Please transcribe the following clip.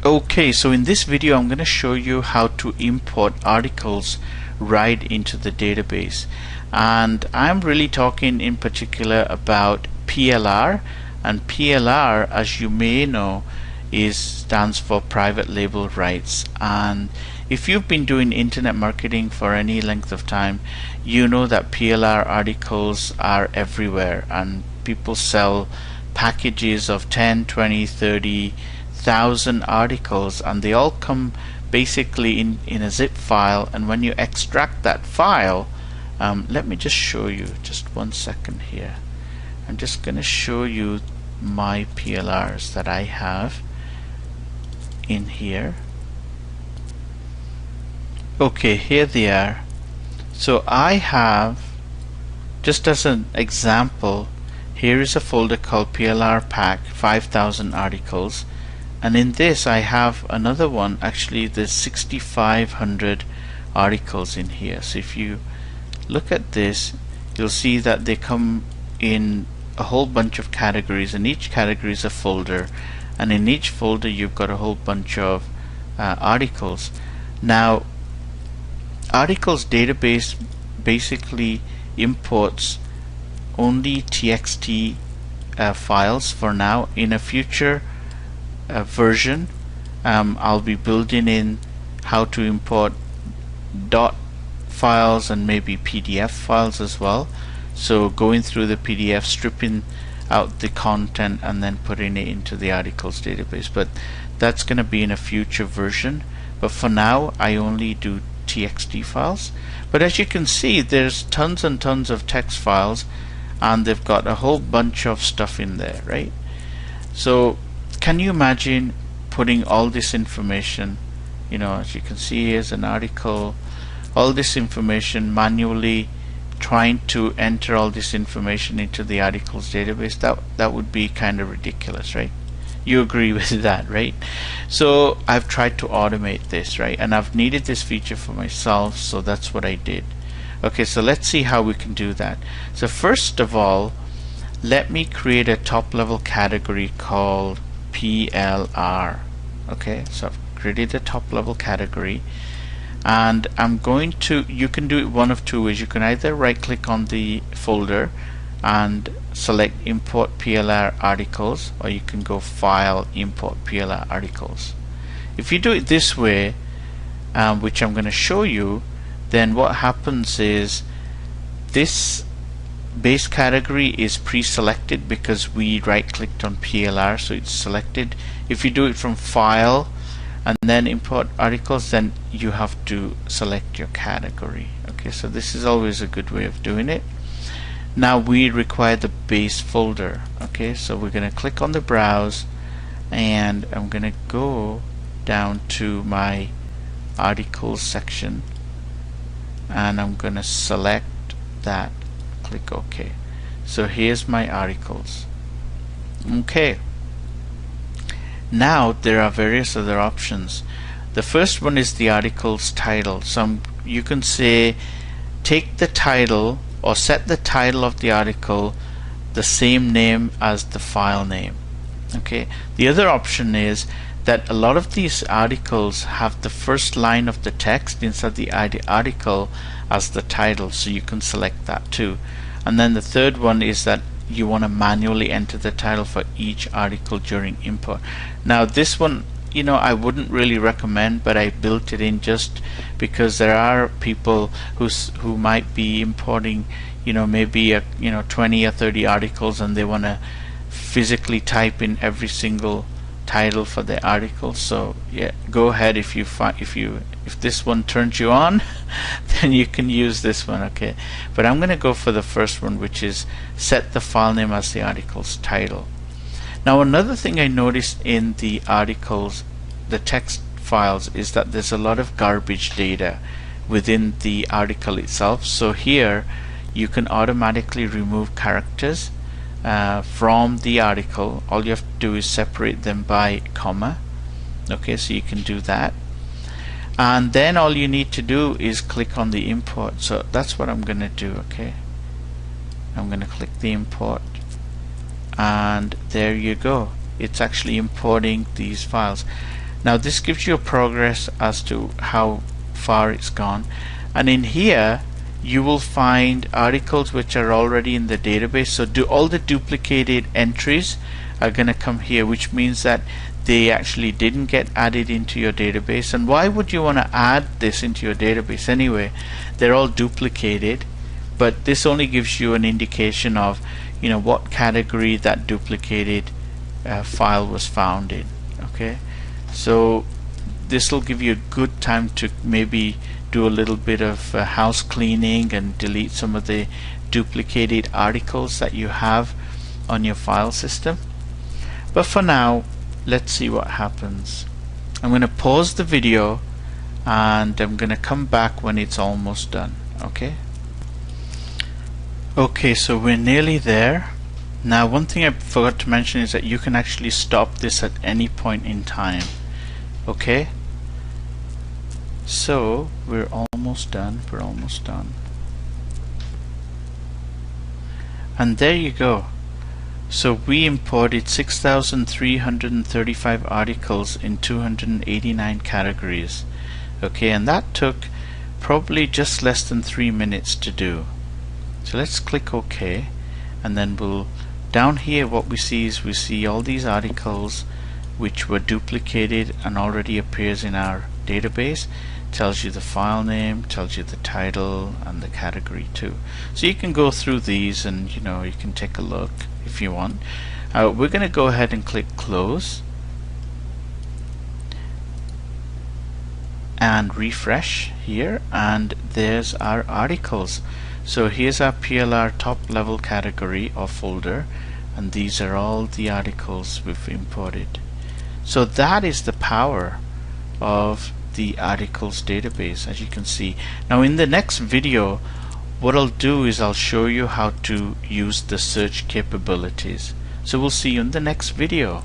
Okay, so in this video I'm going to show you how to import articles right into the database, and I'm really talking in particular about PLR. And PLR, as you may know, stands for private label rights. And if you've been doing internet marketing for any length of time, you know that PLR articles are everywhere, and people sell packages of 10, 20, 30,000 articles, and they all come basically in a zip file. And when you extract that file, let me just show you, just 1 second here. I'm just going to show you my PLRs that I have in here. Okay, here they are. So I have, just as an example, here is a folder called PLR Pack 5000 articles, and in this I have another one. Actually, there's 6500 articles in here. So if you look at this, you'll see that they come in a whole bunch of categories, and each category is a folder, and in each folder you've got a whole bunch of articles. Now, articles database basically imports only TXT files for now. In a future version, I'll be building in how to import dot files and maybe PDF files as well. So going through the PDF, stripping out the content, and then putting it into the articles database. But that's going to be in a future version. But for now, I only do TXT files. But as you can see, there's tons and tons of text files, and they've got a whole bunch of stuff in there, right? So can you imagine putting all this information, you know, as you can see, here's an article, all this information manually, trying to enter all this information into the articles database? That would be kind of ridiculous, right? You agree with that, right? So I've tried to automate this, right? And I've needed this feature for myself, so that's what I did. Okay, so let's see how we can do that. So first of all, let me create a top level category called PLR. Okay, so I've created a top level category, and I'm going to, you can do it one of two ways. You can either right click on the folder and select Import PLR Articles, or you can go File, Import PLR Articles. If you do it this way, which I'm going to show you, then what happens is this base category is pre-selected because we right clicked on PLR, so it's selected. If you do it from File and then Import Articles, then you have to select your category. Okay, so this is always a good way of doing it. Now we require the base folder. Okay, so we're going to click on the browse, and I'm going to go down to my articles section, and I'm going to select that, click OK. So here's my articles. Okay, now there are various other options. The first one is the article's title. So you can say take the title, or set the title of the article the same name as the file name. Okay, the other option is that a lot of these articles have the first line of the text inside the article as the title, so you can select that too. And then the third one is that you want to manually enter the title for each article during import. Now this one, you know, I wouldn't really recommend, but I built it in just because there are people who might be importing, you know, maybe 20 or 30 articles, and they want to physically type in every single title for the article. So yeah, go ahead, if this one turns you on, then you can use this one. Okay, but I'm going to go for the first one, which is set the file name as the article's title. Now another thing I noticed in the articles, the text files, is that there's a lot of garbage data within the article itself. So here you can automatically remove characters from the article. All you have to do is separate them by comma. Okay, so you can do that, and then all you need to do is click on the import. So that's what I'm going to do. Okay, I'm going to click the import, and there you go, it's actually importing these files. Now this gives you a progress as to how far it's gone, and in here you will find articles which are already in the database. So all the duplicated entries are going to come here, which means that they actually didn't get added into your database. And why would you want to add this into your database anyway? They're all duplicated, but this only gives you an indication of what category that duplicated file was found in. Okay, so this will give you a good time to maybe do a little bit of house cleaning and delete some of the duplicated articles that you have on your file system. But for now, let's see what happens. I'm going to pause the video and I'm going to come back when it's almost done. Okay, so we're nearly there. Now, one thing I forgot to mention is that you can actually stop this at any point in time. Okay, so we're almost done. And there you go. So we imported 6,335 articles in 289 categories. Okay, and that took probably just less than 3 minutes to do. So let's click OK, and then we'll down here what we see is we see all these articles which were duplicated and already appears in our database. Tells you the file name, tells you the title and the category too. So you can go through these and you can take a look if you want. We're going to go ahead and click close and refresh here, and there's our articles. So here's our PLR top level category or folder, and these are all the articles we've imported. So that is the power of the articles database, as you can see. Now in the next video, what I'll do is I'll show you how to use the search capabilities. So we'll see you in the next video.